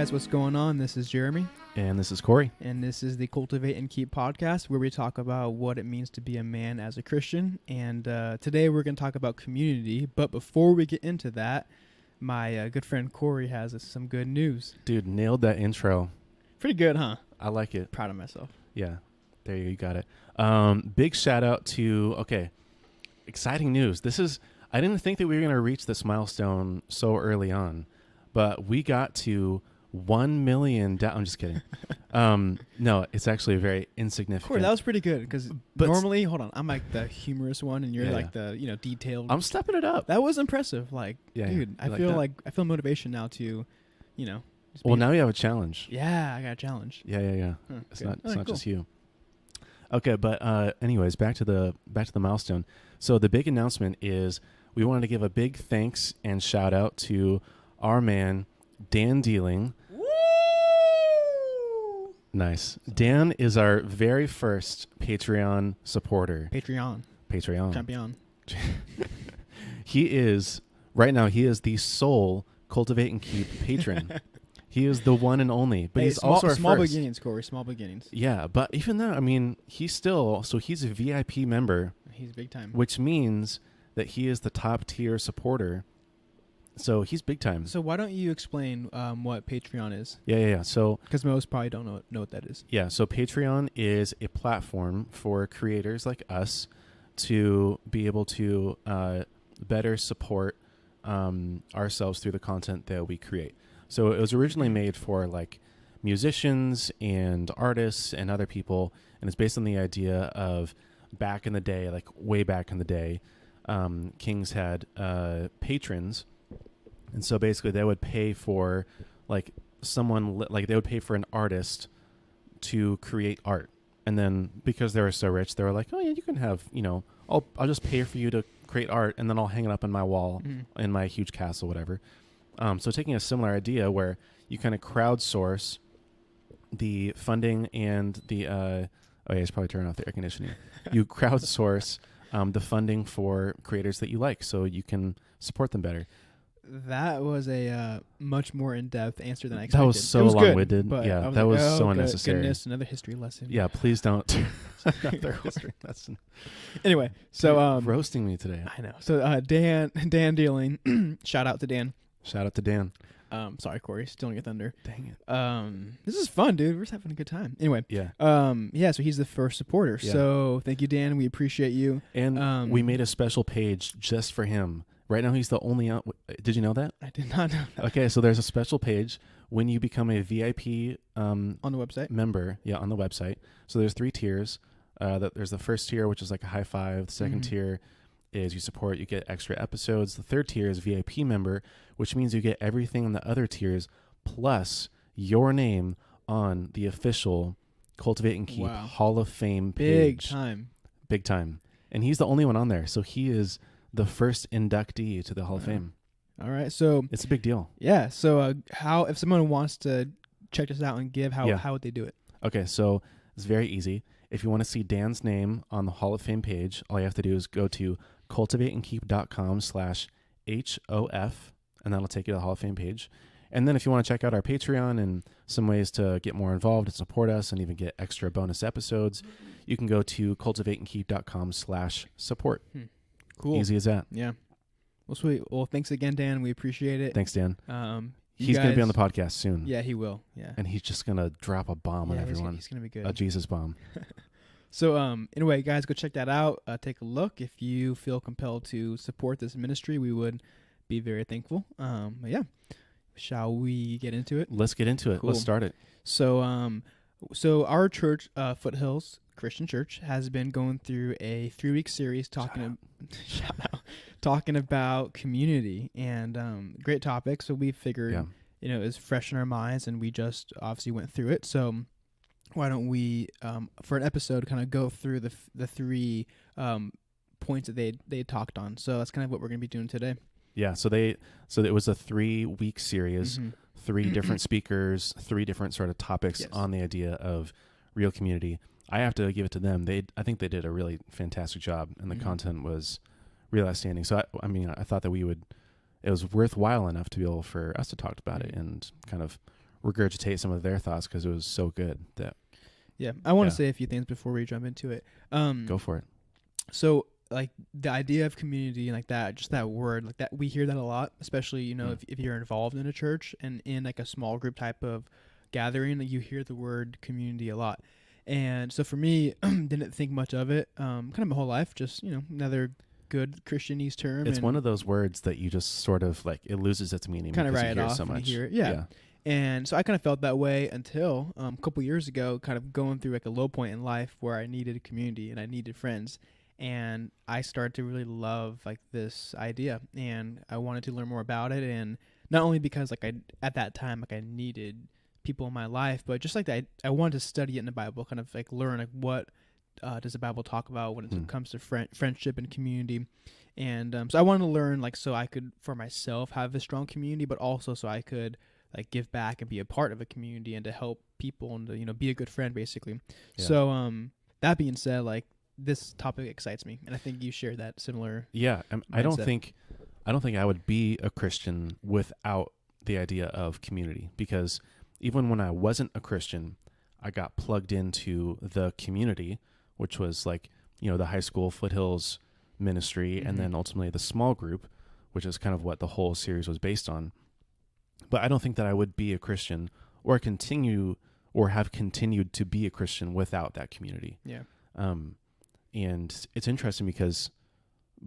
guys, what's going on? This is Jeremy. And this is Corey. And this is the Cultivate and Keep podcast, where we talk about what it means to be a man as a Christian. And today we're going to talk about community. But before we get into that, my good friend Corey has some good news. Dude, nailed that intro. Pretty good, huh? I like it. Proud of myself. Yeah, there you got it. Big shout out to, exciting news. I didn't think that we were going to reach this milestone so early on, but we got to 1 million I'm just kidding. No, it's actually very insignificant. Corey, that was pretty good because normally, hold on, I'm like the humorous one and you're like the detailed. I'm stepping it up. That was impressive. Like, dude, I feel motivation now to, Well, now you have a challenge. Yeah, I got a challenge. Yeah. Huh, it's good. not just you. Okay, but anyways, back to the milestone. So the big announcement is we wanted to give a big thanks and shout out to our man Dan Dealing. Woo! Nice. Dan is our very first Patreon supporter. Patreon. Champion. He is the sole Cultivate and Keep patron. He is the one and only, but he's also our small first. Beginnings, Corey. Small beginnings. Yeah, but even though, he's a VIP member. He's big time. Which means that he is the top tier supporter. So he's big time. So why don't you explain what Patreon is? Yeah. So because most probably don't know what that is. Yeah. So Patreon is a platform for creators like us to be able to better support ourselves through the content that we create. So it was originally made for like musicians and artists and other people, and it's based on the idea of back in the day, like way back in the day, kings had patrons, and so basically they would pay for like they would pay for an artist to create art, and then because they were so rich, they were like, oh yeah, you can have, I'll just pay for you to create art, and then I'll hang it up on my wall in my huge castle, whatever. So taking a similar idea where you kind of crowdsource the funding and the it's probably turning off the air conditioning. You crowdsource the funding for creators that you like, so you can support them better. That was a much more in-depth answer than I expected. That was so long-winded. Yeah, that was so unnecessary. Goodness, another history lesson. Yeah, please don't. Another history lesson. Anyway, so roasting me today. I know. So Dan Dealing, shout out to Dan. Shout out to Dan. Sorry, Corey, stealing your thunder. Dang it. This is fun, dude. We're just having a good time. Anyway. Yeah. So he's the first supporter. Yeah. So thank you, Dan. We appreciate you. And we made a special page just for him. Right now, he's the only. Did you know that? I did not know that. Okay, so there's a special page when you become a VIP on the website member. Yeah, on the website. So there's 3 tiers. There's the first tier, which is like a high five. The second tier is you support, you get extra episodes. The third tier is VIP member, which means you get everything in the other tiers plus your name on the official Cultivate and Keep Hall of Fame page. Big time. And he's the only one on there. So he is the first inductee to the Hall of Fame. All right. So it's a big deal. Yeah. So if someone wants to check this out and give, how would they do it? Okay. So it's very easy. If you want to see Dan's name on the Hall of Fame page, all you have to do is go to cultivateandkeep.com/HOF, and that'll take you to the Hall of Fame page. And then if you want to check out our Patreon and some ways to get more involved and support us and even get extra bonus episodes, you can go to cultivateandkeep.com/support. Cool. Easy as that. Yeah. Well, sweet. Well, thanks again, Dan. We appreciate it. Thanks, Dan. He's going to be on the podcast soon. Yeah, he will. Yeah. And he's just going to drop a bomb on everyone. He's going to be good. A Jesus bomb. So, anyway, guys, go check that out. Take a look. If you feel compelled to support this ministry, we would be very thankful. Yeah. Shall we get into it? Let's get into it. Cool. Let's start it. So, so our church, Foothills Christian Church, has been going through a 3-week series talking about community and great topic. So we figured, it's fresh in our minds, and we just obviously went through it. So why don't we, for an episode, kind of go through the 3 points that they talked on. So that's kind of what we're going to be doing today. Yeah. So it was a 3-week series, 3 different speakers, 3 different sort of topics on the idea of real community. I have to give it to them. I think they did a really fantastic job, and the content was really outstanding. So I thought that it was worthwhile enough to be able for us to talk about it and kind of regurgitate some of their thoughts because it was so good that. Yeah, I want to say a few things before we jump into it. Go for it. So, like, the idea of community and like that, just that word, like that, we hear that a lot, especially, you know, if you're involved in a church and in like a small group type of gathering, like, you hear the word community a lot. And so for me, didn't think much of it, kind of my whole life, just, you know, another good Christianese term. It's one of those words that you just sort of like, it loses its meaning. Kind of write it off so when much. you hear it. Yeah. And so I kind of felt that way until a couple years ago, kind of going through like a low point in life where I needed a community and I needed friends. And I started to really love like this idea, and I wanted to learn more about it. And not only because like at that time, like I needed people in my life, but just like that, I wanted to study it in the Bible, kind of like learn like what does the Bible talk about when it comes to friendship and community. And so I wanted to learn, like, so I could for myself have a strong community, but also so I could like give back and be a part of a community and to help people and to, you know, be a good friend basically. Yeah. So that being said, like, this topic excites me, and I think you share that similar. Yeah, I don't think I would be a Christian without the idea of community, because even when I wasn't a Christian, I got plugged into the community, which was like, you know, the high school Foothills ministry, and then ultimately the small group, which is kind of what the whole series was based on. But I don't think that I would be a Christian or have continued to be a Christian without that community. Yeah. And it's interesting because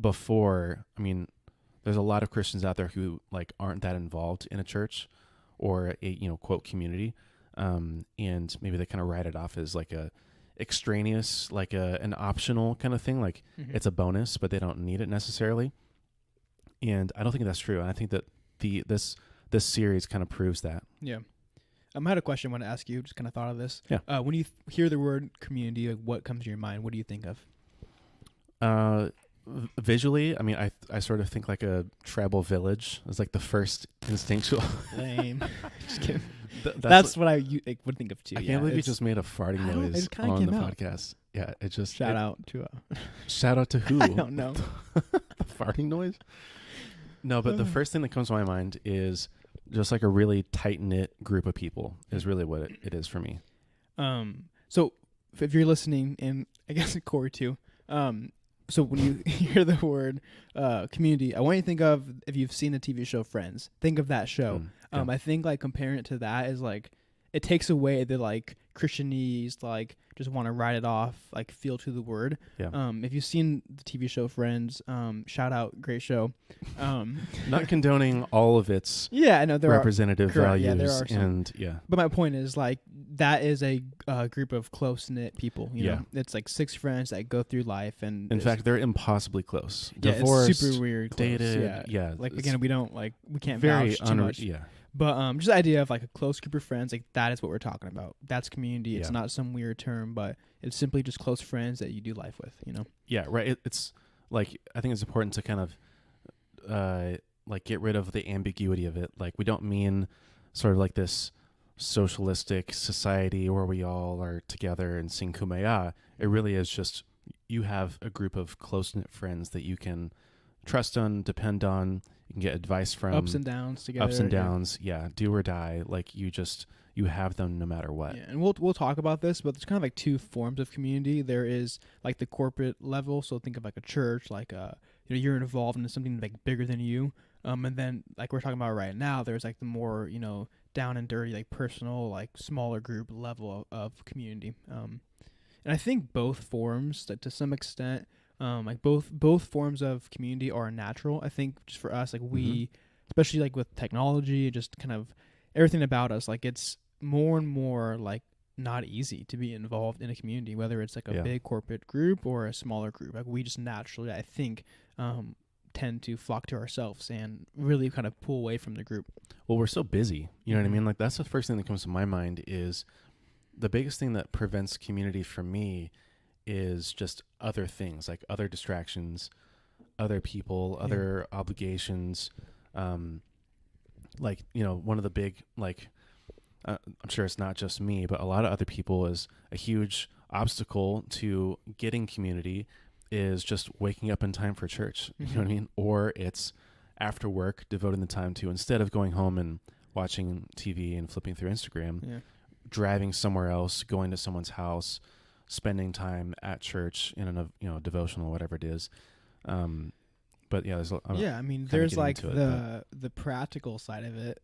before, I mean, there's a lot of Christians out there who like aren't that involved in a church or a, you know, quote, community. And maybe they kind of write it off as like a extraneous, like an optional kind of thing. Like it's a bonus, but they don't need it necessarily. And I don't think that's true. And I think that this series kind of proves that. Yeah. I had a question I want to ask you. Just kind of thought of this. Yeah. When you hear the word community, like, what comes to your mind? What do you think of? Visually, I mean, I sort of think like a tribal village is like the first instinctual. Lame. Just kidding. That's what I would think of too. I can't believe you just made a farting noise on the podcast. Yeah, it just shout out to who? I don't know. The farting noise. No, but the first thing that comes to my mind is just like a really tight-knit group of people is really what it is for me. So if you're listening, and I guess Corey too, so when you hear the word community, I want you to think of, if you've seen the TV show Friends, think of that show. Yeah. I think like comparing it to that is like, it takes away the like Christianese, like just want to write it off, like feel to the word. Yeah. If you've seen the TV show Friends, shout out, great show. Not condoning all of its representative values. Yeah, there are some. But my point is like, that is a group of close-knit people. You know, it's like 6 friends that go through life, and in fact, they're impossibly close. Yeah, divorced, it's super weird. Close. Dated. Yeah. Like again, we can't vouch too much. Yeah. But just the idea of like a close group of friends, like that is what we're talking about. That's community. It's not some weird term, but it's simply just close friends that you do life with, you know? Yeah, right. It's like, I think it's important to kind of like get rid of the ambiguity of it. Like, we don't mean sort of like this socialistic society where we all are together and sing Kumbaya. It really is just, you have a group of close-knit friends that you can trust on, depend on. You can get advice from. Ups and downs together. Ups and downs, yeah. Do or die. Like, you have them no matter what. Yeah, and we'll talk about this, but there's kind of like 2 forms of community. There is like the corporate level, so think of like a church, like you're involved in something like bigger than you. And then like we're talking about right now, there's like the more, down and dirty, like personal, like smaller group level of community. And I think both forms, like to some extent, like both forms of community are natural. I think just for us, like we, especially like with technology, just kind of everything about us, like it's more and more like not easy to be involved in a community, whether it's like a big corporate group or a smaller group. Like we just naturally, I think, tend to flock to ourselves and really kind of pull away from the group. Well, we're so busy. You know what I mean? Like that's the first thing that comes to my mind is the biggest thing that prevents community from me is just other things, like other distractions, other people, other obligations. Like, one of the big, like, I'm sure it's not just me, but a lot of other people is a huge obstacle to getting community is just waking up in time for church. You know what I mean? Or it's after work, devoting the time to, instead of going home and watching TV and flipping through Instagram, Yeah. driving somewhere else, going to someone's house, spending time at church in a devotional, whatever it is. But yeah, I mean, there's like the practical side of it,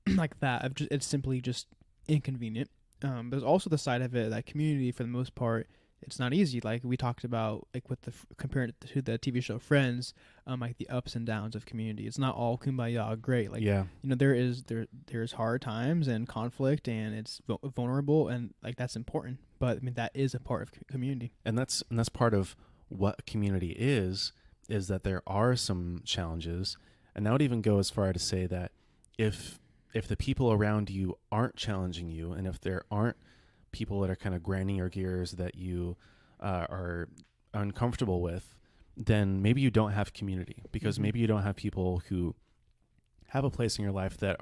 like that of it's simply just inconvenient. There's also the side of it that community, for the most part, it's not easy. Like we talked about, like with compared it to the TV show Friends, like the ups and downs of community. It's not all kumbaya great. Like, there's hard times and conflict, and it's vulnerable, and like that's important. But I mean, that is a part of community. And that's part of what community is that there are some challenges. And I would even go as far to say that if the people around you aren't challenging you, and if there aren't people that are kind of grinding your gears that you are uncomfortable with, then maybe you don't have community, because maybe you don't have people who have a place in your life that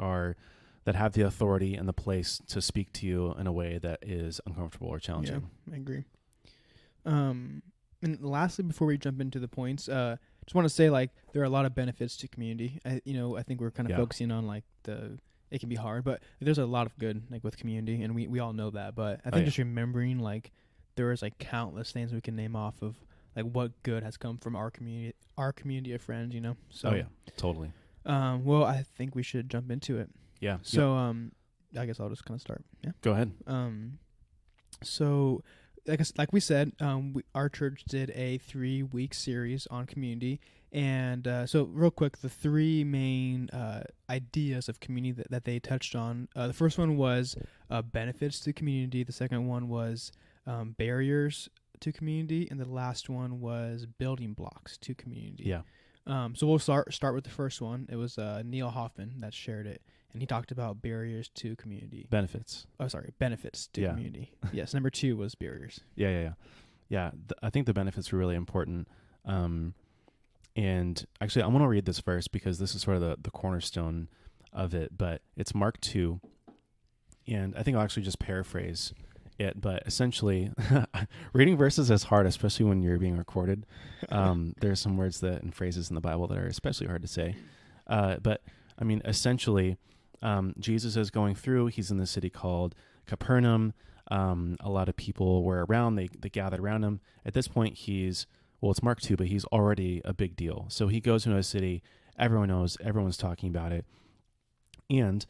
have the authority and the place to speak to you in a way that is uncomfortable or challenging. Yeah, I agree. And lastly, before we jump into the points, just want to say, like, there are a lot of benefits to community. I think we're kind of focusing on like it can be hard, but there's a lot of good, like, with community, and we all know that. But I think just remembering, like, there is like countless things we can name off of, like, what good has come from our community of friends, So Totally. Well, I think we should jump into it. Yeah. So I guess I'll just kind of start. Yeah. Go ahead. So like we said, our church did a 3-week series on community. And so real quick, the 3 main ideas of community that they touched on. The first one was benefits to community. The second one was barriers to community. And the last one was building blocks to community. Yeah. So we'll start with the first one. It was Neil Hoffman that shared it. And he talked about barriers to community. Benefits. Oh, sorry. Benefits to community. Yes. Number 2 was barriers. Yeah. I think the benefits were really important. And actually, I'm going to read this verse because this is sort of the cornerstone of it. But it's Mark 2. And I think I'll actually just paraphrase it. But essentially, reading verses is hard, especially when you're being recorded. There are some words and phrases in the Bible that are especially hard to say. But I mean, essentially, Jesus is going through. He's in the city called Capernaum. A lot of people were around. They gathered around him. At this point, it's Mark 2, but he's already a big deal. So he goes into a city. Everyone knows. Everyone's talking about it. And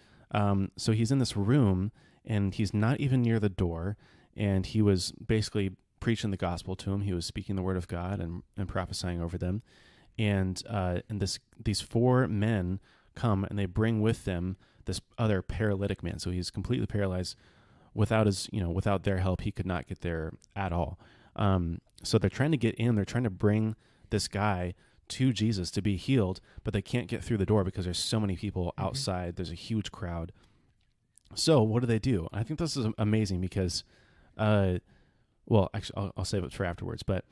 so he's in this room, and he's not even near the door. And he was basically preaching the gospel to him. He was speaking the word of God and prophesying over them. And these 4 men come, and they bring with them this other paralytic man. So he's completely paralyzed. Without their help, he could not get there at all. So they're trying to get in. They're trying to bring this guy to Jesus to be healed, but they can't get through the door because there's so many people outside. There's a huge crowd. So what do? I think this is amazing because, actually, I'll save it for afterwards. But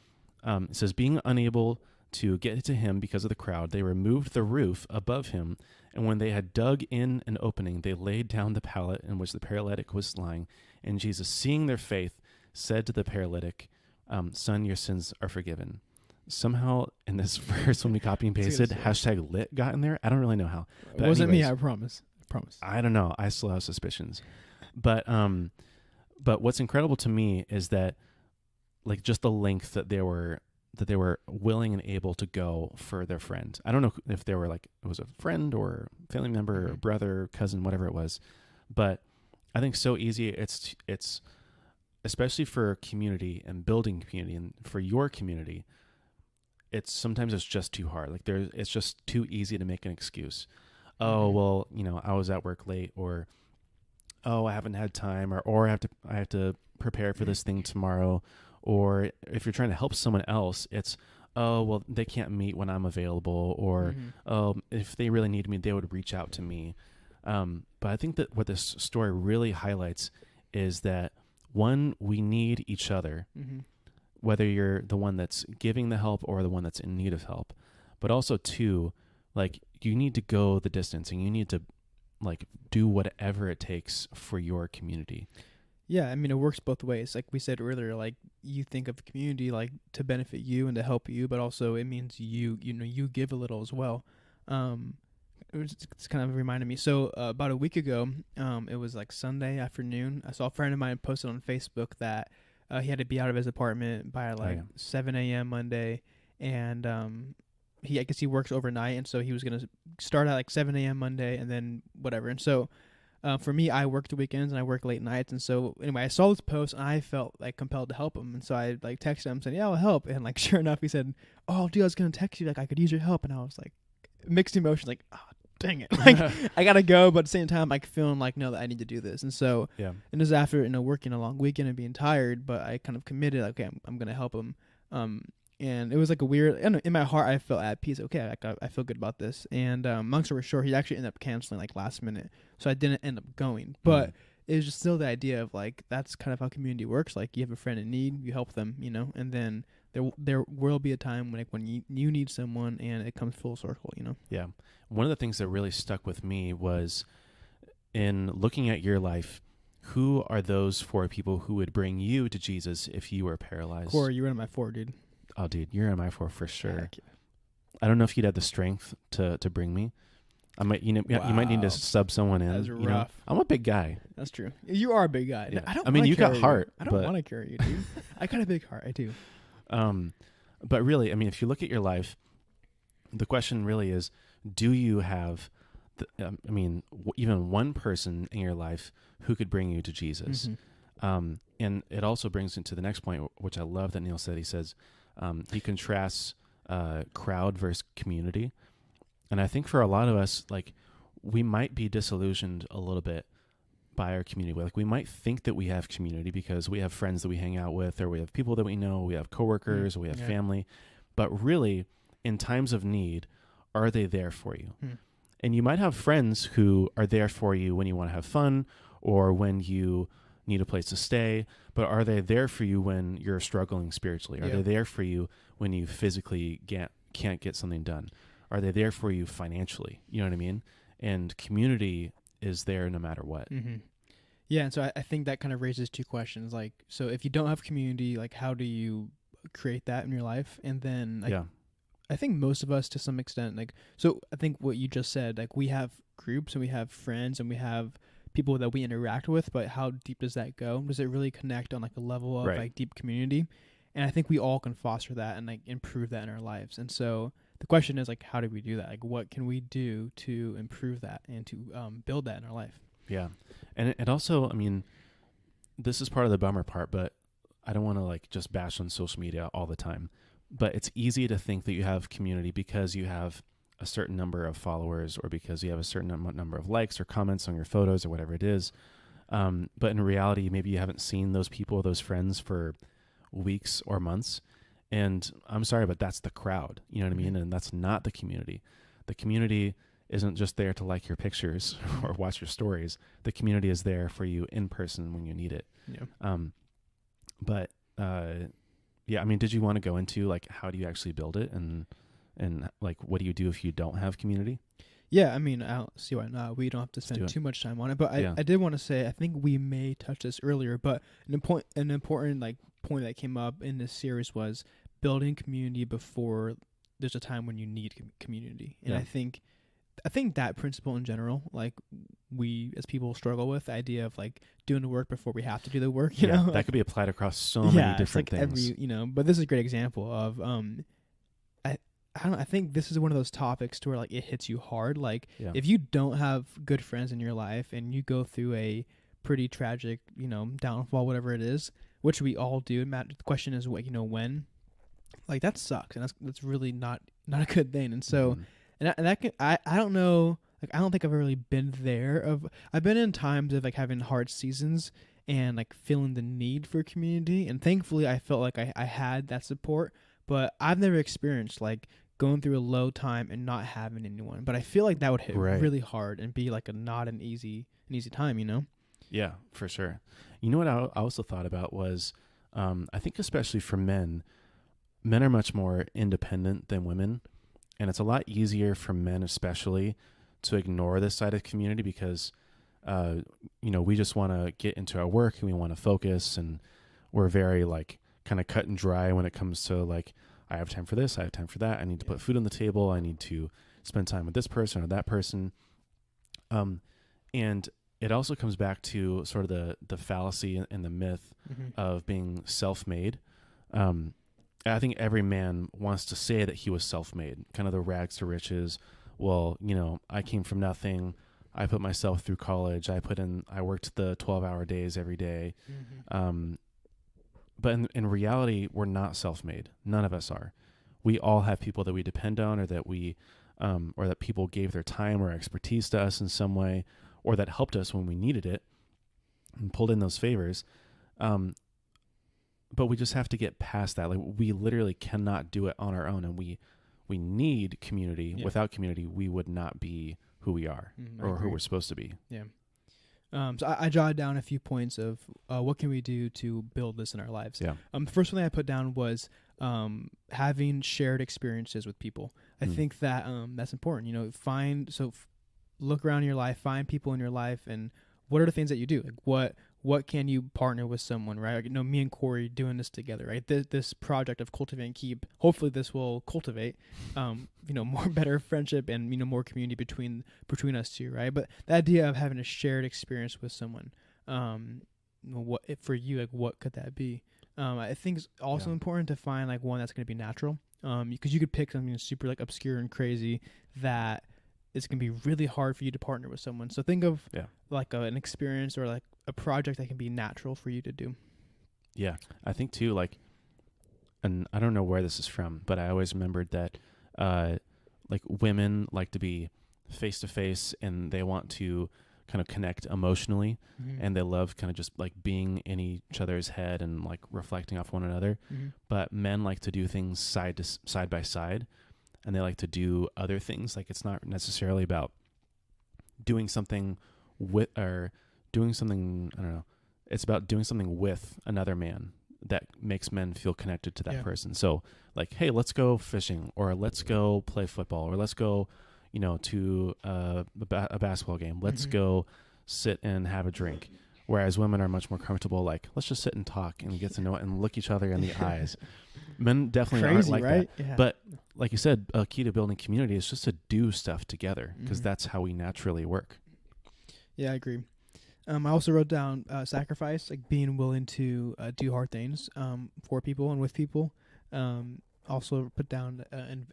it says, being unable to get to him because of the crowd, they removed the roof above him, and when they had dug in an opening, they laid down the pallet in which the paralytic was lying. And Jesus, seeing their faith, said to the paralytic, "Son, your sins are forgiven." Somehow in this verse, when we copy and pasted, #lit got in there. I don't really know how. But it wasn't me, I promise. I don't know. I still have suspicions. But what's incredible to me is that, like, just the length that they were willing and able to go for their friend. I don't know if they were like, it was a friend or family member or brother, cousin, whatever it was. But I think so easy. It's especially for community and building community and for your community. Sometimes it's just too hard. Like it's just too easy to make an excuse. Oh, well, I was at work late, or, oh, I haven't had time, or I have to prepare for this thing tomorrow. Or if you're trying to help someone else, it's, oh, well, they can't meet when I'm available, or, oh, if they really need me, they would reach out to me. But I think that what this story really highlights is that, one, we need each other, whether you're the one that's giving the help or the one that's in need of help. But also, two, like, you need to go the distance, and you need to, like, do whatever it takes for your community. Yeah, I mean, it works both ways. Like we said earlier, like, you think of community like to benefit you and to help you, but also it means you give a little as well. it's kind of reminded me. So about a week ago, it was like Sunday afternoon. I saw a friend of mine posted on Facebook that he had to be out of his apartment by like 7 a.m. Monday, and I guess he works overnight, and so he was gonna start at like 7 a.m. Monday, and then whatever. And so for me, I work the weekends and I work late nights, and so anyway, I saw this post and I felt like compelled to help him, and so I like texted him saying, "Yeah, I'll help," and like sure enough, he said, "Oh, dude, I was gonna text you, like I could use your help," and I was like, mixed emotions, like, oh, dang it, like I gotta go, but at the same time, like feeling like no, that I need to do this, and so and this is after working a long weekend and being tired, but I kind of committed, like, okay, I'm gonna help him, and it was like a weird, I don't know, in my heart, I felt at peace. Okay, I feel good about this. And long story short, he actually ended up canceling like last minute, so I didn't end up going. But it was just still the idea of like that's kind of how community works. Like you have a friend in need, you help them, and then there will be a time when you need someone, and it comes full circle. Yeah, one of the things that really stuck with me was in looking at your life. Who are those 4 people who would bring you to Jesus if you were paralyzed? Corey, you're in my 4, dude. Oh, dude, you're in my 4 for sure. Yeah. I don't know if you'd have the strength to bring me. I might, you might need to sub someone in. That's rough. I'm a big guy. That's true. You are a big guy. Yeah. I mean, you got heart. I don't want to carry you, dude. I got a big heart. I do. But really, I mean, if you look at your life, the question really is, do you have, even one person in your life who could bring you to Jesus? Mm-hmm. And it also brings into the next point, which I love that Neil said. He says, he contrasts crowd versus community. And I think for a lot of us, like, we might be disillusioned a little bit by our community. Like, we might think that we have community because we have friends that we hang out with, or we have people that we know, we have coworkers, or we have family. But really, in times of need, are they there for you? And you might have friends who are there for you when you want to have fun or when you need a place to stay, but are they there for you when you're struggling spiritually? Are they there for you when you physically can't get something done? Are they there for you financially? You know what I mean? And community is there no matter what. Mm-hmm. Yeah, and so I think that kind of raises 2 questions. Like, so if you don't have community, like, how do you create that in your life? And then, like, I think most of us, to some extent, like, so I think what you just said, like, we have groups and we have friends and we have people that we interact with, but how deep does that go? Does it really connect on like a level of like deep community? And I think we all can foster that and like improve that in our lives. And so the question is like, how do we do that? Like, what can we do to improve that and to build that in our life? Yeah. And it also, I mean, this is part of the bummer part, but I don't want to like just bash on social media all the time, but it's easy to think that you have community because you have a certain number of followers or because you have a certain number of likes or comments on your photos or whatever it is. But in reality, maybe you haven't seen those people, those friends for weeks or months. And I'm sorry, but that's the crowd, you know what I mean? And that's not the community. The community isn't just there to like your pictures or watch your stories. The community is there for you in person when you need it. Yeah. I mean, did you want to go into like, how do you actually build it? And like, what do you do if you don't have community? Yeah, I mean, I don't see why not. We don't have to spend too much time on it. But I did want to say, I think we may touch this earlier, but an important like point that came up in this series was building community before there's a time when you need community. And I think that principle in general, like we as people struggle with the idea of like doing the work before we have to do the work, you know? That could be applied across so many different things. But this is a great example of, I think this is one of those topics to where like it hits you hard. Like if you don't have good friends in your life and you go through a pretty tragic, downfall, whatever it is, which we all do. Matt, the question is when, like that sucks. And that's really not a good thing. And so, and that can, I don't know, like, I don't think I've ever really been there I've been in times of like having hard seasons and like feeling the need for community. And thankfully I felt like I had that support, but I've never experienced like going through a low time and not having anyone. But I feel like that would hit really hard and be like not an easy time, Yeah, for sure. You know what I also thought about was, I think especially for men are much more independent than women. And it's a lot easier for men especially to ignore this side of community because, we just want to get into our work and we want to focus, and we're very like kind of cut and dry when it comes to like, I have time for this, I have time for that. I need to put food on the table. I need to spend time with this person or that person. And it also comes back to sort of the fallacy and the myth of being self-made. I think every man wants to say that he was self-made, kind of the rags to riches. Well, I came from nothing. I put myself through college. I worked the 12-hour days every day. But in reality, we're not self-made. None of us are. We all have people that we depend on, or that or that people gave their time or expertise to us in some way, or that helped us when we needed it and pulled in those favors. But we just have to get past that. Like, we literally cannot do it on our own, and we need community. Yeah. Without community, we would not be who we are or who we're supposed to be. Yeah. So I jotted down a few points of what can we do to build this in our lives. Yeah. The first one that I put down was having shared experiences with people. I think that that's important. Look around your life, find people in your life, and what are the things that you do? Like what can you partner with someone, right? Like, me and Corey doing this together, right? This project of Cultivate and Keep, hopefully this will cultivate, more better friendship and, more community between us two, right? But the idea of having a shared experience with someone, what for you, like, what could that be? I think it's also important to find like one that's going to be natural, because you could pick something super like obscure and crazy that it's going to be really hard for you to partner with someone. So think of like an experience or like a project that can be natural for you to do. Yeah. I think too, like, and I don't know where this is from, but I always remembered that, like, women like to be face to face and they want to kind of connect emotionally, and they love kind of just like being in each other's head and like reflecting off one another. But men like to do things side by side. And they like to do other things. Like, it's not necessarily about doing something with, or doing something, I don't know. It's about doing something with another man that makes men feel connected to that person. So like, hey, let's go fishing, or let's go play football, or let's go, to a basketball game. Let's go sit and have a drink. Whereas women are much more comfortable, like, let's just sit and talk and get to know it and look each other in the eyes. Men definitely aren't like that. Yeah. But like you said, a key to building community is just to do stuff together, because that's how we naturally work. Yeah, I agree. I also wrote down sacrifice, like being willing to do hard things for people and with people. Also put down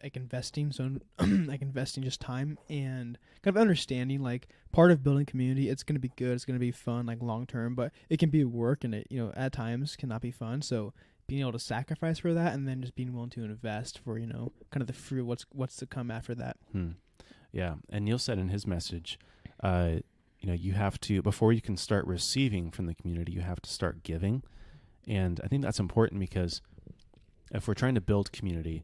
like investing, so like investing just time and kind of understanding, like, part of building community, it's going to be good, it's going to be fun, like, long term, but it can be work, and it, at times cannot be fun. So being able to sacrifice for that, and then just being willing to invest for, kind of the fruit, what's to come after that. Yeah. And Neil said in his message, you have to, before you can start receiving from the community, you have to start giving. And I think that's important, because if we're trying to build community,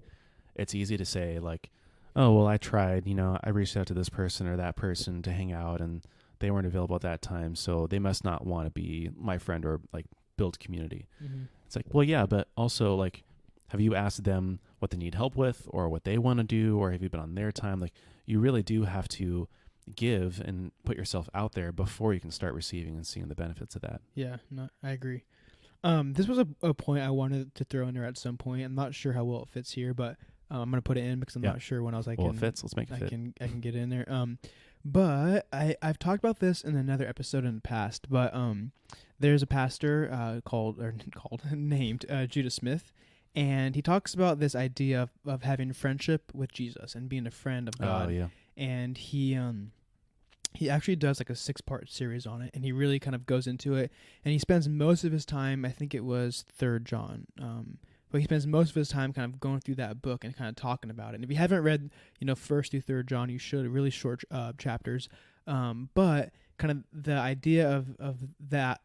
it's easy to say, like, oh, well, I tried, I reached out to this person or that person to hang out, and they weren't available at that time, so they must not want to be my friend or like build community. It's like, well, yeah, but also, like, have you asked them what they need help with, or what they want to do, or have you been on their time? Like, you really do have to give and put yourself out there before you can start receiving and seeing the benefits of that. Yeah, no, I agree. This was a point I wanted to throw in there at some point. I'm not sure how well it fits here, but I'm going to put it in because I'm not sure when else I can. Well, it fits. Let's make it fit. I can get in there. But I've talked about this in another episode in the past, but there's a pastor named Judah Smith, and he talks about this idea of having friendship with Jesus and being a friend of God. Oh, yeah. And he actually does like a 6-part series on it, and he really kind of goes into it, and he spends most of his time, I think it was 3rd John, but he spends most of his time kind of going through that book and kind of talking about it. And if you haven't read, 1st through 3rd John, you should. Really short chapters, but kind of the idea of that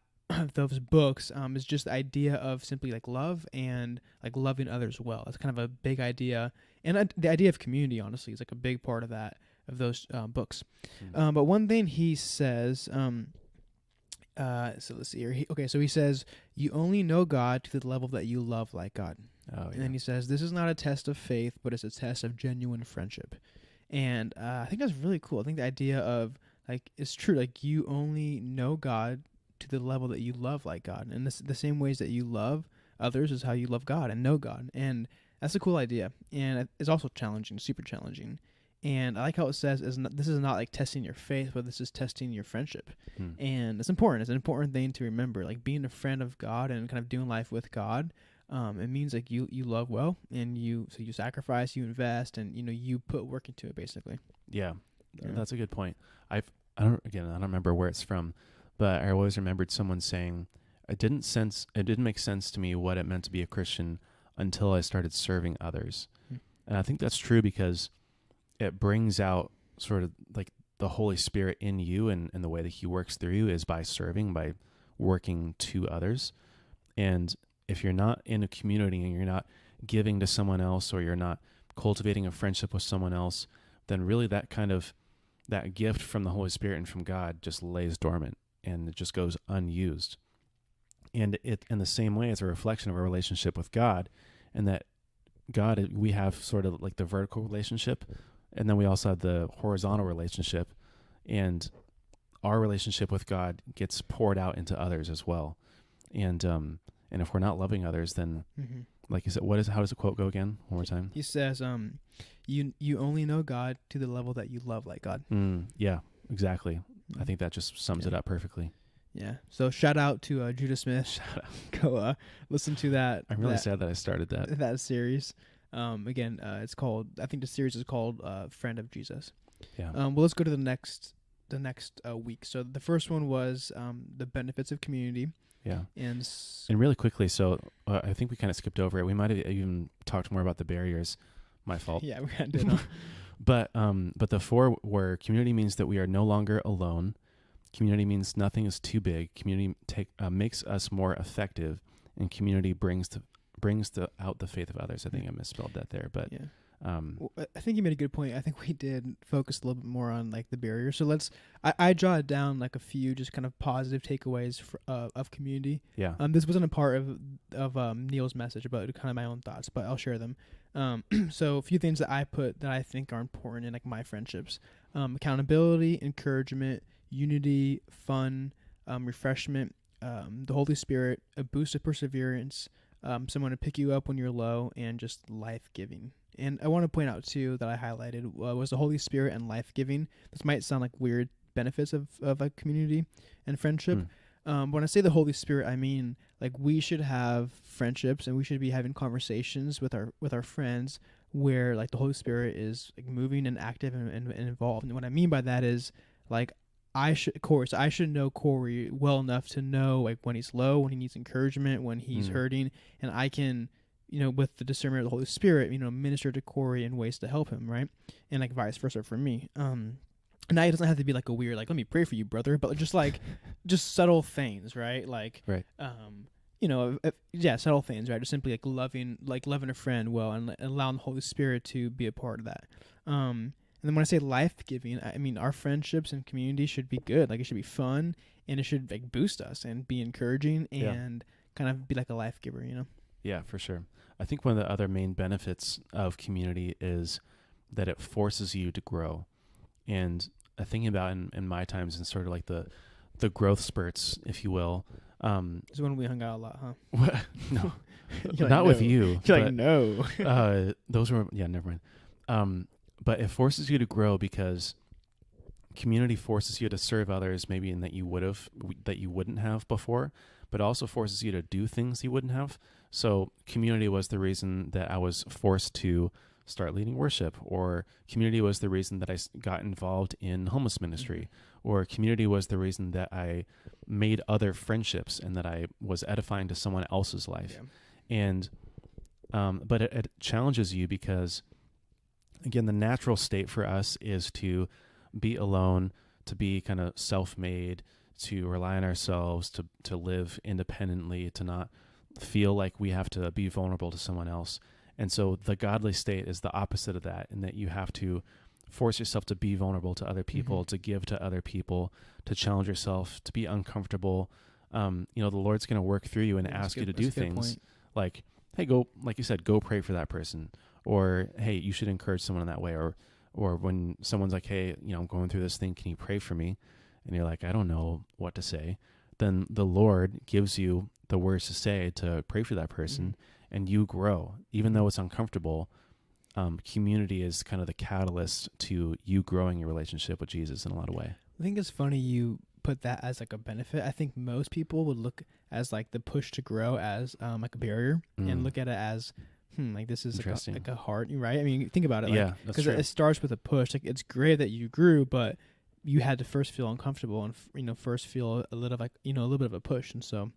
those books is just the idea of simply like love and like loving others well. That's kind of a big idea, and the idea of community, honestly, is like a big part of that, of those books. But one thing he says, so let's see here. So he says, you only know God to the level that you love like God. Oh, yeah. And then he says, this is not a test of faith, but it's a test of genuine friendship. And I think that's really cool. I think the idea of, like, it's true. Like, you only know God to the level that you love like God. And the same ways that you love others is how you love God and know God. And that's a cool idea. And it's also challenging, super challenging. And I like how it says, this is not like testing your faith, but this is testing your friendship. Hmm. And it's important. It's an important thing to remember. Like being a friend of God and kind of doing life with God, it means like you love well, and you sacrifice, you invest, and you put work into it, basically. Yeah. That's a good point. I don't remember where it's from, but I always remembered someone saying, it didn't make sense to me what it meant to be a Christian until I started serving others. And I think that's true because it brings out sort of like the Holy Spirit in you, and the way that he works through you is by serving, by working to others. And if you're not in a community and you're not giving to someone else, or you're not cultivating a friendship with someone else, then really that gift from the Holy Spirit and from God just lays dormant, and it just goes unused. And it, in the same way, it's a reflection of a relationship with God, and that God, we have sort of like the vertical relationship, and then we also have the horizontal relationship, and our relationship with God gets poured out into others as well. And if we're not loving others, then like you said, how does the quote go again? One more time. He says, you only know God to the level that you love like God. Yeah, exactly. I think that just sums it up perfectly. Yeah. So shout out to Judah Smith. Shout out. Go listen to that. I'm really sad that I started that series. Again, it's called, I think the series is called Friend of Jesus. Yeah. Well, let's go to the next week. So the first one was the benefits of community. Yeah. And really quickly, so I think we kind of skipped over it. We might have even talked more about the barriers. My fault. Yeah, we kind of did. But the 4 were: community means that we are no longer alone. Community means nothing is too big. Community makes us more effective, and community brings out the faith of others. I think I misspelled that there, but yeah. Well, I think you made a good point. I think we did focus a little bit more on like the barrier. So I jotted down like a few just kind of positive takeaways of community. Yeah. This wasn't a part of Neil's message, but kind of my own thoughts, but I'll share them. So a few things that I put that I think are important in like my friendships: accountability, encouragement, unity, fun, refreshment, the Holy Spirit, a boost of perseverance, someone to pick you up when you're low, and just life-giving. And I want to point out too that I highlighted was the Holy Spirit and life-giving. This might sound like weird benefits of a community and friendship. When I say the Holy Spirit, I mean like we should have friendships and we should be having conversations with our friends where like the Holy Spirit is like moving and active and involved. And what I mean by that is like I should know Corey well enough to know like when he's low, when he needs encouragement, when he's hurting, and I can, with the discernment of the Holy Spirit, minister to Corey in ways to help him, right? And like vice versa for me. Now it doesn't have to be like a weird like let me pray for you, brother, but just like just subtle things, right? Like right. Subtle things, right? Just simply like loving a friend well and allowing the Holy Spirit to be a part of that. And then when I say life-giving, I mean our friendships and community should be good. Like it should be fun, and it should like boost us and be encouraging and kind of be like a life giver, Yeah, for sure. I think one of the other main benefits of community is that it forces you to grow. And thinking about in my times and sort of like the growth spurts, if you will. It's when we hung out a lot, huh? No, not with you. You're like, no. Those were, never mind. But it forces you to grow because community forces you to serve others maybe in that you wouldn't have before, but also forces you to do things you wouldn't have. So community was the reason that I was forced to start leading worship, or community was the reason that I got involved in homeless ministry, or community was the reason that I made other friendships and that I was edifying to someone else's life. Yeah. And but it challenges you because, again, the natural state for us is to be alone, to be kind of self-made, to rely on ourselves, to live independently, to not feel like we have to be vulnerable to someone else. And so the godly state is the opposite of that, in that you have to force yourself to be vulnerable to other people, to give to other people, to challenge yourself, to be uncomfortable. The Lord's going to work through you and ask you to do things like, hey, go, like you said, go pray for that person. Or, hey, you should encourage someone in that way. Or when someone's like, hey, I'm going through this thing, can you pray for me? And you're like, I don't know what to say. Then the Lord gives you the words to say to pray for that person, and you grow. Even though it's uncomfortable, community is kind of the catalyst to you growing your relationship with Jesus in a lot of way. I think it's funny you put that as like a benefit. I think most people would look as like the push to grow as like a barrier and look at it as like this is like a heart, right? I mean, think about it. Like, because it starts with a push. Like it's great that you grew, but you had to first feel uncomfortable and first feel a little like a little bit of a push, and so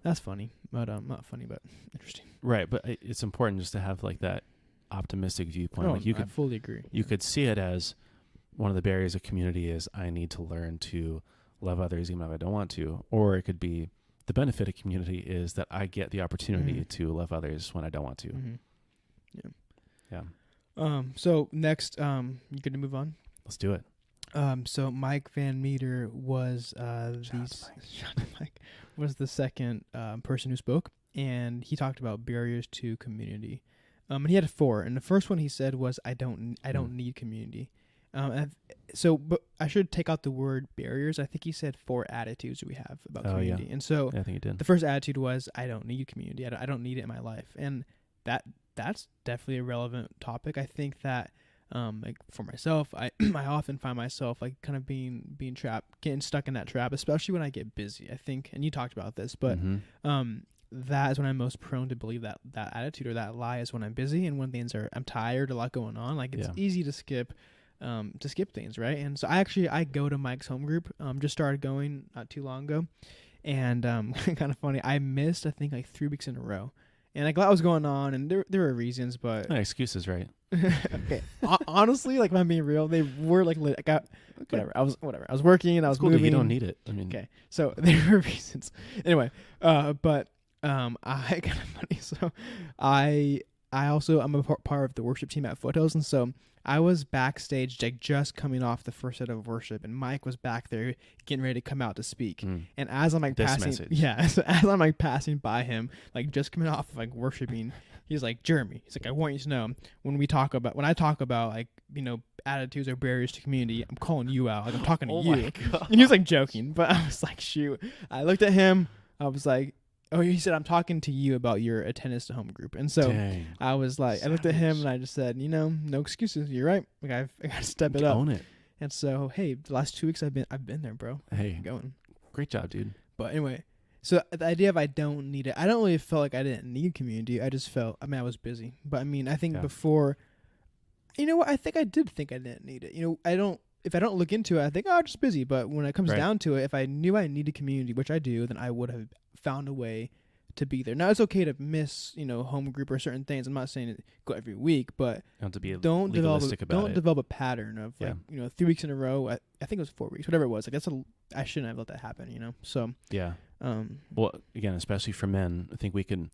that's funny, but not funny, but interesting. Right, but it's important just to have like that optimistic viewpoint. Like I fully agree. You could see it as one of the barriers of community is I need to learn to love others even if I don't want to, or it could be the benefit of community is that I get the opportunity to love others when I don't want to. Yeah. So next, you good to move on? Let's do it. So Mike Van Meter was was the second person who spoke, and he talked about barriers to community. And he had 4, and the first one he said was I don't need community. But I should take out the word barriers. I think he said 4 attitudes we have about community. Yeah. And so I think he did. The first attitude was I don't need community. I don't need it in my life. And that's definitely a relevant topic. I think that like for myself, I often find myself like kind of being trapped, getting stuck in that trap, especially when I get busy. I think, and you talked about this, but that is when I'm most prone to believe that attitude or that lie is when I'm busy and when I'm tired, a lot going on. Like it's easy to skip things, right? And so I go to Mike's home group. Just started going not too long ago, and kind of funny. I missed I think like 3 weeks in a row, and like a lot was going on, and there were reasons, but excuses, right? Okay, honestly, like if I'm being real, they were like whatever. I was working and I was moving. You don't need it. I mean, okay, so there were reasons. Anyway, but I kind of funny. So I'm a part of the worship team at Foothills, and so I was backstage, like just coming off the first set of worship, and Mike was back there getting ready to come out to speak. And as I'm like so as I'm like passing by him, like just coming off of like worshiping, he's like, Jeremy, he's like, I want you to know when I talk about like attitudes or barriers to community, I'm calling you out. Like I'm talking to you. And he was like joking, but I was like, shoot. I looked at him. I was like, oh, he said, I'm talking to you about your attendance to home group. And so I was like, I looked at him and I just said, no excuses. You're right. Like I got to step it up. Own it. And so, hey, the last 2 weeks I've been there, bro. Hey, I'm going. Great job, dude. But anyway, so the idea of I don't need it, I don't really feel like I didn't need community. I just felt, I was busy. But I mean, I think before, what? I think I did think I didn't need it. If I don't look into it, I think, I'm just busy. But when it comes down to it, if I knew I needed community, which I do, then I would have found a way to be there. Now it's okay to miss, home group or certain things. I'm not saying go every week, but don't develop a pattern of like, 3 weeks in a row. I think it was 4 weeks, whatever it was. Like I shouldn't have let that happen, So yeah. Well, again, especially for men, I think we can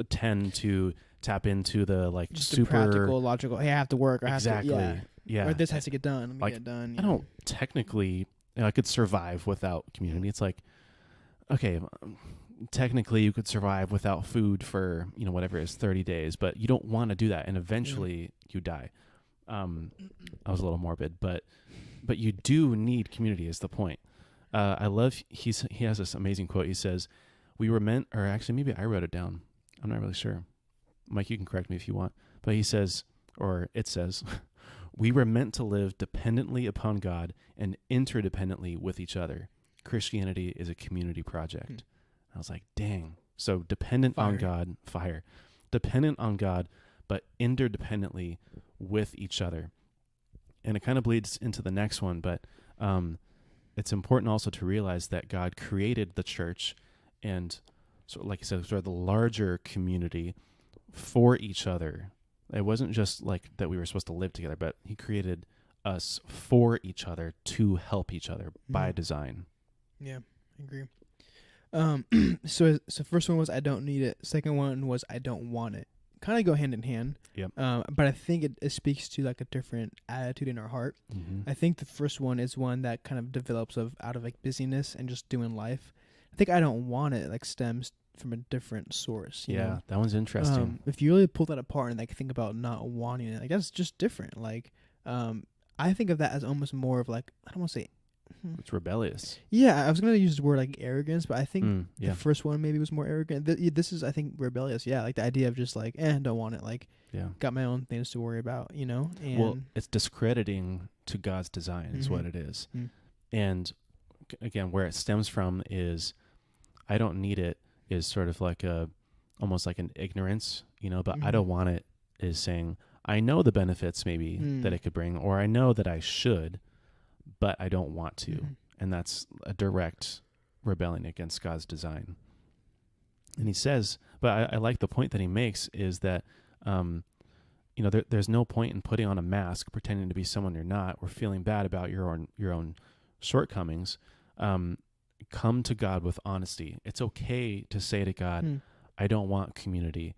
tend to tap into the like just super the practical, logical. Hey, I have to work. I have to, yeah. Or this has to get done. Let me like, get it done. I don't technically. I could survive without community. It's like, okay, technically you could survive without food for whatever it is 30 days, but you don't want to do that, and eventually you die. I was a little morbid, but you do need community is the point. I love he has this amazing quote. He says, we were meant, or actually maybe I wrote it down, I'm not really sure, Mike, you can correct me if you want, but he says, or it says, we were meant to live dependently upon God and interdependently with each other. Christianity is a community project. I was like, dang. So dependent on God, dependent on God, but interdependently with each other. And it kind of bleeds into the next one, but it's important also to realize that God created the church and, so like I said, sort of the larger community for each other. It wasn't just like that we were supposed to live together, but he created us for each other to help each other by design. Yeah, I agree. So first one was I don't need it. Second one was I don't want it. Kind of go hand in hand. Yep. But I think it speaks to like a different attitude in our heart. I think the first one is one that kind of develops out of like busyness and just doing life. I think I don't want it like stems from a different source. You know? That one's interesting. If you really pull that apart and like think about not wanting it, like that's just different. Like, I think of that as almost more of like, I don't want to say It's rebellious. Yeah, I was gonna use the word like arrogance, but I think yeah. the first one maybe was more arrogant. This is, I think, rebellious. Yeah, like the idea of just like, don't want it. Like, Yeah. got my own things to worry about, you know. And well, it's discrediting to God's design is what it is. And again, where it stems from is, I don't need it is sort of like almost like an ignorance, you know, but I don't want it is saying, I know the benefits maybe that it could bring, or I know that I should, but I don't want to. And that's a direct rebellion against God's design. And he says, but I like the point that he makes is that, you know, there's no point in putting on a mask, pretending to be someone you're not, or feeling bad about your own shortcomings. Come to God with honesty. It's okay to say to God, I don't want community,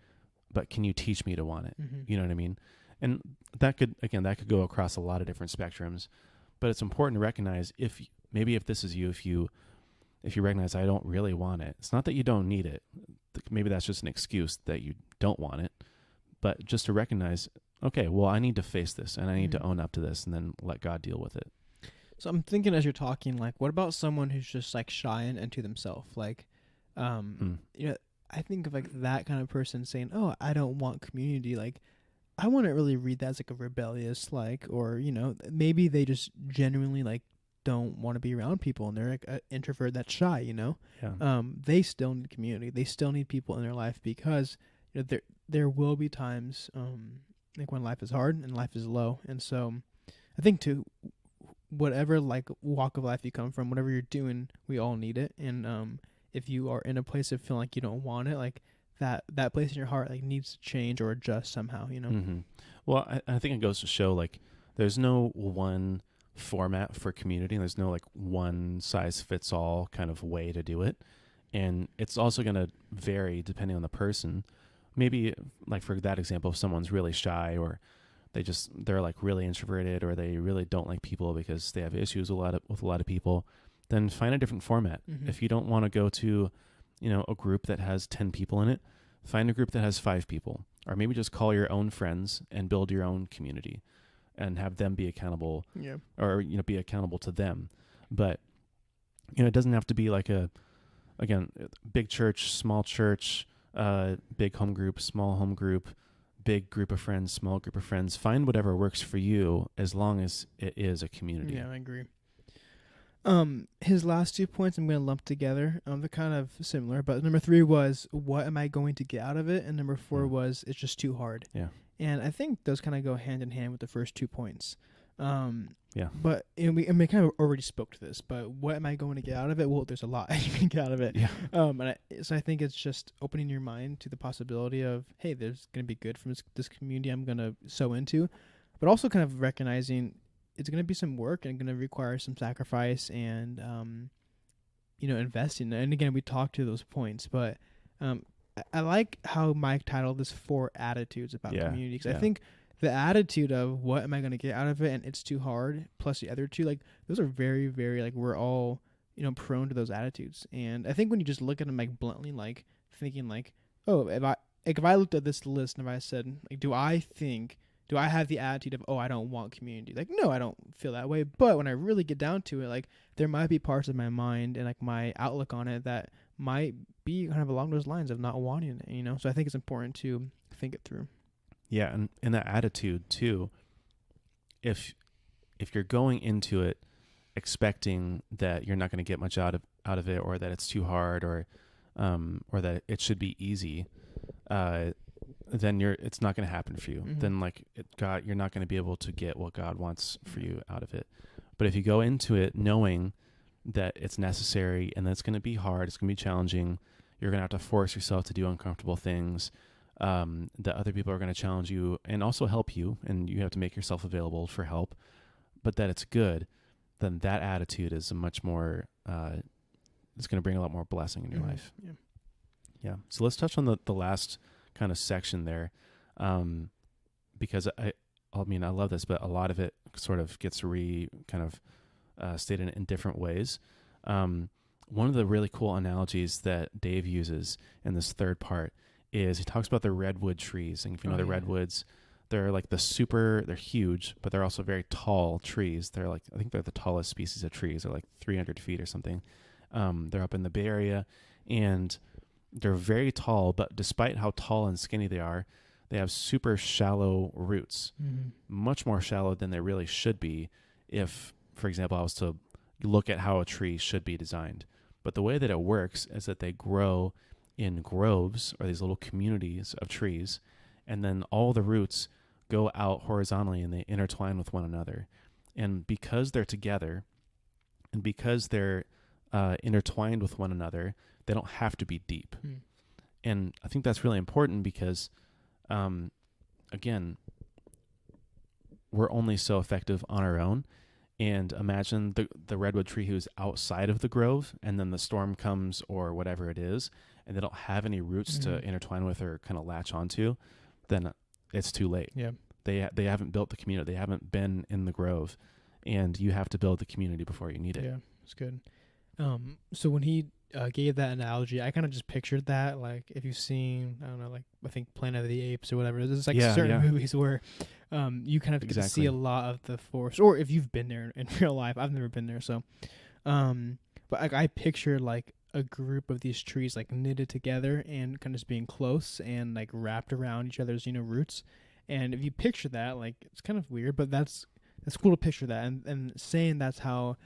but can you teach me to want it? You know what I mean? And that could go across a lot of different spectrums, but it's important to recognize if this is you, if you recognize I don't really want it, it's not that you don't need it. Maybe that's just an excuse that you don't want it, but just to recognize, okay, well, I need to face this and I need to own up to this and then let God deal with it. So I'm thinking as you're talking, like, what about someone who's just like shy and to themselves? Like, you know, I think of like that kind of person saying, "Oh, I don't want community." Like, I wouldn't really read that as like a rebellious, like, or, you know, maybe they just genuinely like don't want to be around people and they're like an introvert that's shy, you know. Yeah. They still need community. They still need people in their life because, you know, there will be times like when life is hard and life is low, and so I think to whatever like walk of life you come from, whatever you're doing, we all need it. And if you are in a place of feeling like you don't want it, like that place in your heart like needs to change or adjust somehow, you know. Well, I think it goes to show like there's no one format for community. There's no like one size fits all kind of way to do it, and it's also going to vary depending on the person. Maybe like for that example, if someone's really shy or they're like really introverted, or they really don't like people because they have issues with a lot of people, then find a different format. If you don't want to go to, you know, a group that has 10 people in it, find a group that has 5 people, or maybe just call your own friends and build your own community and have them be accountable, or, you know, be accountable to them. But, you know, it doesn't have to be like again, big church, small church, big home group, small home group, big group of friends, small group of friends. Find whatever works for you as long as it is a community. Yeah, I agree. His last 2 points I'm going to lump together. They're kind of similar, but number 3 was, what am I going to get out of it? And number 4 was, it's just too hard. Yeah. And I think those kind of go hand in hand with the first 2 points. Yeah. But we kind of already spoke to this, but what am I going to get out of it? Well, there's a lot you can get out of it. Yeah. So I think it's just opening your mind to the possibility of, hey, there's going to be good from this community I'm going to sow into, but also kind of recognizing it's going to be some work and going to require some sacrifice and, you know, investing. And again, we talked to those points, but I like how Mike titled this 4 attitudes about community, because I think the attitude of what am I going to get out of it and it's too hard, plus the other 2, like those are very, very, like, we're all, you know, prone to those attitudes. And I think when you just look at them like bluntly, like thinking like, oh, if I looked at this list and if I said, like, do I have the attitude of, oh, I don't want community? Like, no, I don't feel that way. But when I really get down to it, like, there might be parts of my mind and like my outlook on it that might be kind of along those lines of not wanting it, you know? So I think it's important to think it through. Yeah. And that attitude too, if you're going into it expecting that you're not going to get much out of it, or that it's too hard, or that it should be easy, then it's not going to happen for you. Then you're not going to be able to get what God wants for you out of it. But if you go into it knowing that it's necessary and that it's going to be hard, it's going to be challenging, you're going to have to force yourself to do uncomfortable things, that other people are going to challenge you and also help you, and you have to make yourself available for help, but that it's good, then that attitude is a much more, it's going to bring a lot more blessing in your life. Yeah. So let's touch on the last kind of section there, because I love this, but a lot of it sort of gets stated in different ways. One of the really cool analogies that Dave uses in this third part is he talks about the redwood trees. And if you know the redwoods, They're like they're huge, but they're also very tall trees. They're like, I think they're the tallest species of trees. They're like 300 feet or something. They're up in the Bay Area, and they're very tall, but despite how tall and skinny they are, they have super shallow roots, much more shallow than they really should be if, for example, I was to look at how a tree should be designed. But the way that it works is that they grow in groves, or these little communities of trees, and then all the roots go out horizontally and they intertwine with one another. And because they're together and because they're intertwined with one another, they don't have to be deep. And I think that's really important because, again, we're only so effective on our own. And imagine the redwood tree who's outside of the grove, and then the storm comes or whatever it is, and they don't have any roots to intertwine with or kind of latch onto, then it's too late. Yeah. They haven't built the community. They haven't been in the grove, and you have to build the community before you need it. Yeah, it's good. So when he gave that analogy, I kind of just pictured that, like, if you've seen, I don't know, like, I think Planet of the Apes or whatever, there's like certain movies where you kind of get to see a lot of the forest, or if you've been there in real life. I've never been there, so but I pictured like a group of these trees like knitted together and kind of just being close and like wrapped around each other's roots. And if you picture that, like, it's kind of weird, but that's cool to picture that, and saying that's how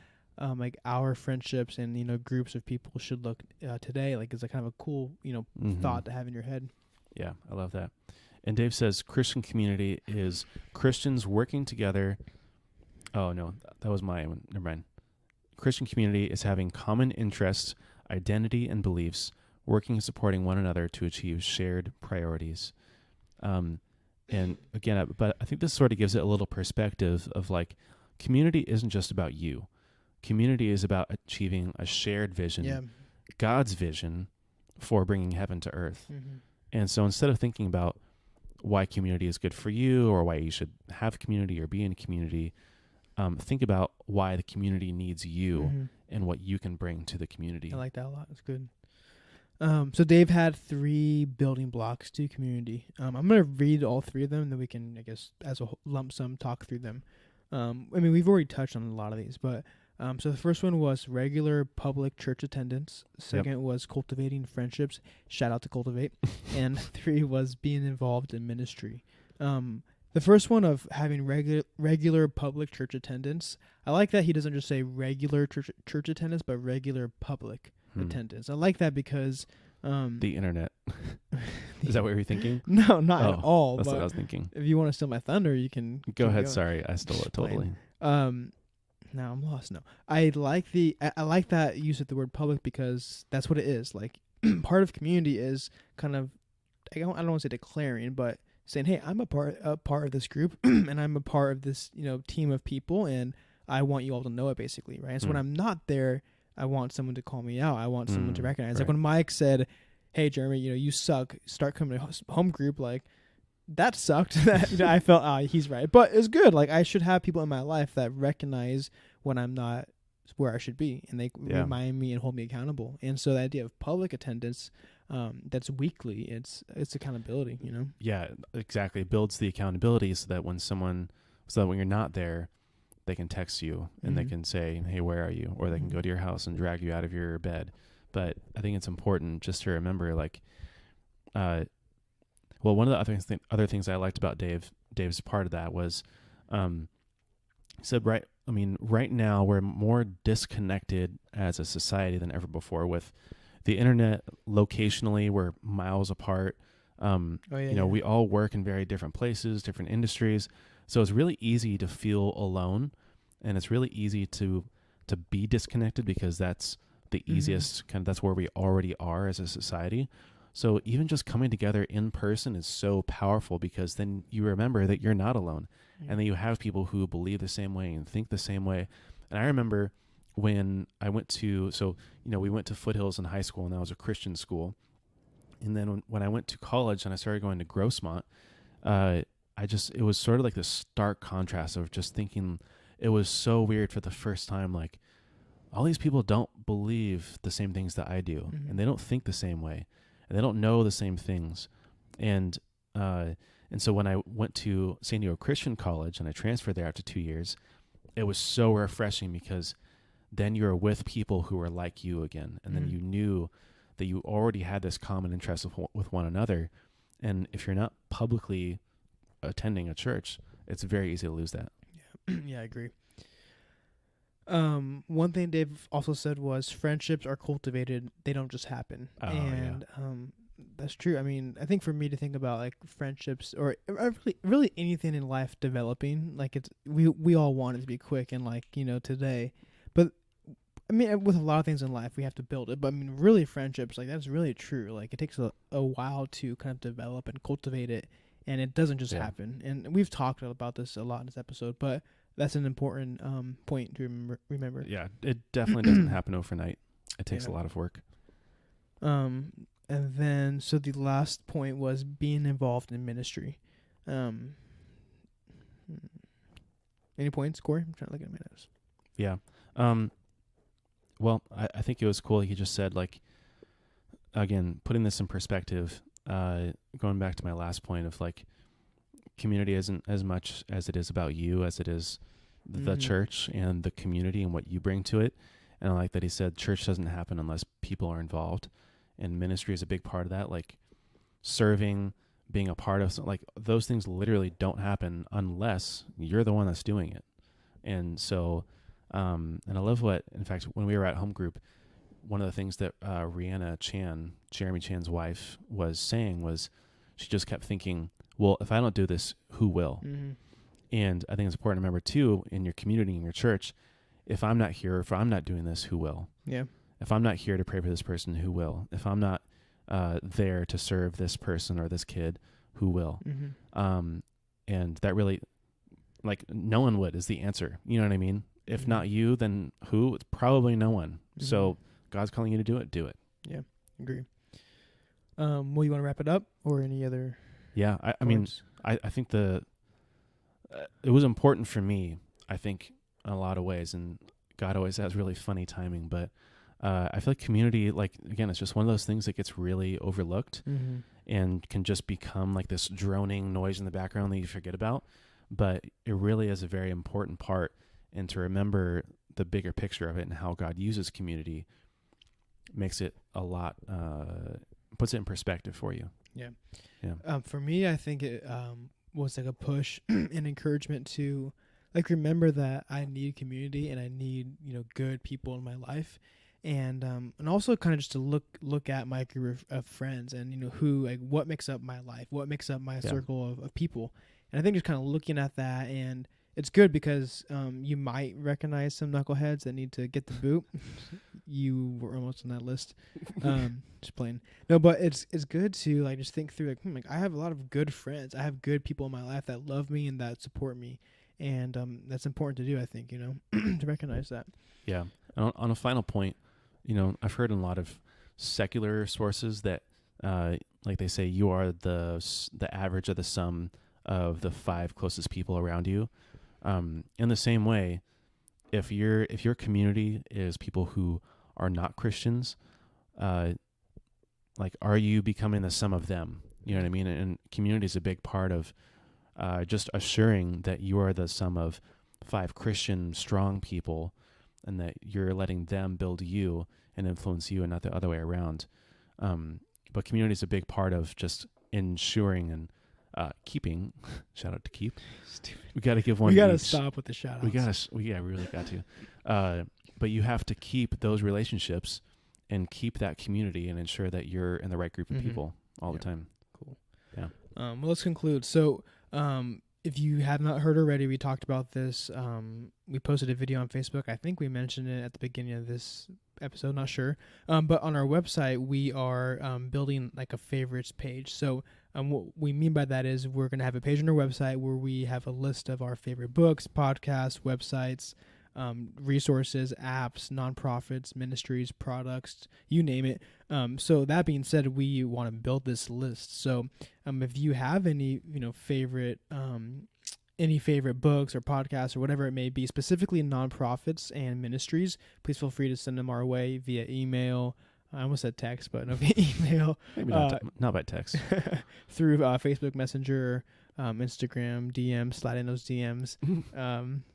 like our friendships and groups of people should look today, like, is a kind of a cool thought to have in your head. Yeah, I love that. And Dave says Christian community is Christians working together. Oh no, that was my one. Never mind. Christian community is having common interests, identity, and beliefs, working and supporting one another to achieve shared priorities. And again, but I think this sort of gives it a little perspective of like, community isn't just about you. Community is about achieving a shared vision, God's vision for bringing heaven to earth. And so instead of thinking about why community is good for you or why you should have community or be in community, think about why the community needs you and what you can bring to the community. I like that a lot. It's good. So Dave had 3 building blocks to community. I'm going to read all 3 of them, and then we can, I guess, as a lump sum, talk through them. I mean, we've already touched on a lot of these, but so the first one was regular public church attendance. Second was cultivating friendships. Shout out to Cultivate. And 3 was being involved in ministry. The first one of having regular public church attendance, I like that he doesn't just say regular church attendance, but regular public attendance. I like that because the internet. Is that what you're thinking? No, not at all. That's what I was thinking. If you want to steal my thunder, you can go ahead. Sorry, I stole it totally. Now I'm lost. No, I like that use of the word public because that's what it is. Like, part of community is kind of, I don't want to say declaring, but saying, hey, I'm a part of this group and I'm a part of this team of people, and I want you all to know it, basically, right? And so when I'm not there, I want someone to call me out. I want someone to recognize. Right. Like when Mike said, hey, Jeremy, you suck. Start coming to home group. Like, that sucked. I felt, he's right. But it's good. Like, I should have people in my life that recognize when I'm not where I should be, and they remind me and hold me accountable. And so the idea of public attendance, that's weekly, it's accountability, Yeah, exactly. It builds the accountability so that when you're not there, they can text you and they can say, hey, where are you? Or they can go to your house and drag you out of your bed. But I think it's important just to remember, like, well, one of the other things I liked about Dave's part of that was, he said, right now we're more disconnected as a society than ever before with the internet. Locationally, we're miles apart. We all work in very different places, different industries. So it's really easy to feel alone, and it's really easy to be disconnected because that's the easiest that's where we already are as a society. So even just coming together in person is so powerful because then you remember that you're not alone and that you have people who believe the same way and think the same way. And I remember when I went to, we went to Foothills in high school, and that was a Christian school. And then when I went to college and I started going to Grossmont, it was sort of like this stark contrast of just thinking, it was so weird for the first time, like, all these people don't believe the same things that I do, and they don't think the same way, and they don't know the same things. And And so when I went to San Diego Christian College and I transferred there after 2 years, it was so refreshing because then you're with people who are like you again. And then you knew that you already had this common interest with one another. And if you're not publicly attending a church, it's very easy to lose that. Yeah, yeah, I agree. One thing Dave also said was friendships are cultivated; they don't just happen. And that's true. I mean, I think for me to think about like friendships or really anything in life developing, like it's we all want it to be quick and like today, but I mean with a lot of things in life we have to build it. But I mean, really friendships like that's really true. Like it takes a while to kind of develop and cultivate it, and it doesn't just happen. And we've talked about this a lot in this episode, but that's an important point to remember. Yeah, it definitely doesn't happen overnight. It takes a lot of work. And then, so the last point was being involved in ministry. Any points, Corey? I'm trying to look at my notes. Yeah. Well, I think it was cool. He just said, like, again, putting this in perspective, going back to my last point of, like, community isn't as much as it is about you as it is the church and the community and what you bring to it. And I like that he said church doesn't happen unless people are involved. And ministry is a big part of that, like serving, being a part of, like those things literally don't happen unless you're the one that's doing it. And so, and I love what, in fact, when we were at home group, one of the things that Rihanna Chan, Jeremy Chan's wife, was saying was she just kept thinking, well, if I don't do this, who will? And I think it's important to remember too, in your community, in your church, if I'm not here, if I'm not doing this, who will? Yeah. If I'm not here to pray for this person, who will? If I'm not there to serve this person or this kid, who will? And that really, like, no one would is the answer. You know what I mean? If not you, then who? It's probably no one. So God's calling you to do it. Do it. Yeah, agree. Well, you want to wrap it up or any other? Yeah, I mean, I think it was important for me, I think, in a lot of ways, and God always has really funny timing, but I feel like community, like, again, it's just one of those things that gets really overlooked and can just become like this droning noise in the background that you forget about. But it really is a very important part, and to remember the bigger picture of it and how God uses community makes it a lot, puts it in perspective for you. Yeah. Yeah. For me, I think it was like a push and encouragement to like remember that I need community and I need good people in my life. And also kind of just to look at my group of friends and who, like, what makes up my life, what makes up my circle of people. And I think just kind of looking at that, and it's good because you might recognize some knuckleheads that need to get the boot. You were almost on that list. Just playing. No, but it's good to like just think through like I have a lot of good friends. I have good people in my life that love me and that support me, and that's important to do. I think to recognize that. Yeah. And on a final point. I've heard in a lot of secular sources that, like they say, you are the average of the sum of the 5 closest people around you. In the same way, if your community is people who are not Christians, like, are you becoming the sum of them? You know what I mean? And community is a big part of just assuring that you are the sum of 5 Christian strong people, and that you're letting them build you and influence you and not the other way around. But community is a big part of just ensuring and keeping. Shout out to Keep. Stupid. We got to give one. We got to stop with the shout outs. We really got to. But you have to keep those relationships and keep that community and ensure that you're in the right group of people all the time. Cool. Yeah. Well, let's conclude. So, if you have not heard already, we talked about this. We posted a video on Facebook. I think we mentioned it at the beginning of this episode, not sure. But on our website, we are building like a favorites page. So what we mean by that is we're going to have a page on our website where we have a list of our favorite books, podcasts, websites, resources, apps, nonprofits, ministries, products, you name it. So that being said, we want to build this list. So if you have any favorite books or podcasts or whatever it may be, specifically nonprofits and ministries, please feel free to send them our way via email. I almost said text, but no, via email. Maybe not by text. Through Facebook Messenger, Instagram DM, slide in those DMs.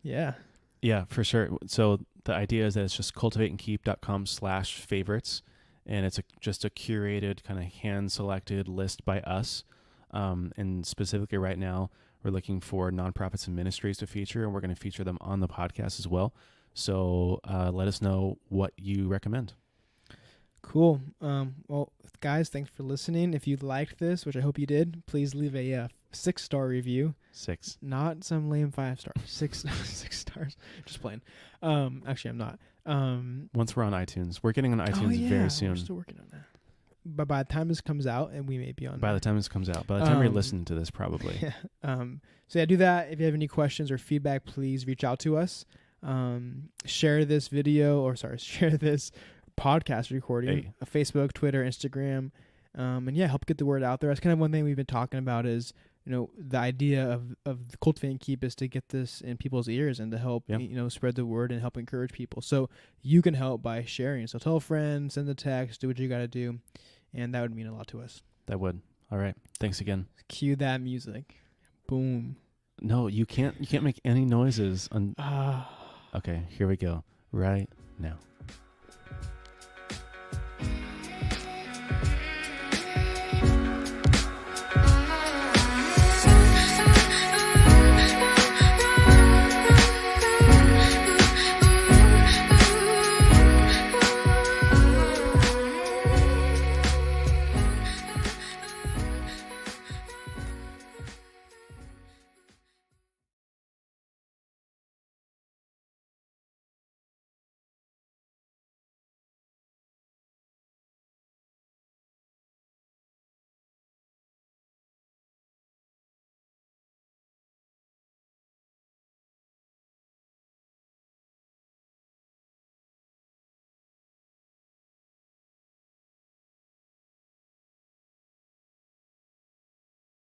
Yeah. Yeah, for sure. So the idea is that it's just cultivateandkeep.com/favorites. And it's just a curated kind of hand-selected list by us. And specifically right now, we're looking for nonprofits and ministries to feature, and we're going to feature them on the podcast as well. So let us know what you recommend. Cool. Well, guys, thanks for listening. If you liked this, which I hope you did, please leave a 6-star review. 6. Not some lame 5-star. 6 stars. Just playing. Actually, I'm not. Once we're on iTunes. We're getting on iTunes very soon. We're still working on that. But by the time this comes out, and we may be on By the time this comes out. By the time you're listening to this, probably. Yeah. So yeah, do that. If you have any questions or feedback, please reach out to us. Share this share this podcast recording. Facebook, Twitter, Instagram. And yeah, help get the word out there. That's kind of one thing we've been talking about is, the idea of Cultivate and Keep is to get this in people's ears and to help, spread the word and help encourage people. So you can help by sharing. So tell a friend, send a text, do what you got to do. And that would mean a lot to us. That would. All right. Thanks again. Cue that music. Boom. No, you can't make any noises. Okay, here we go. Right now.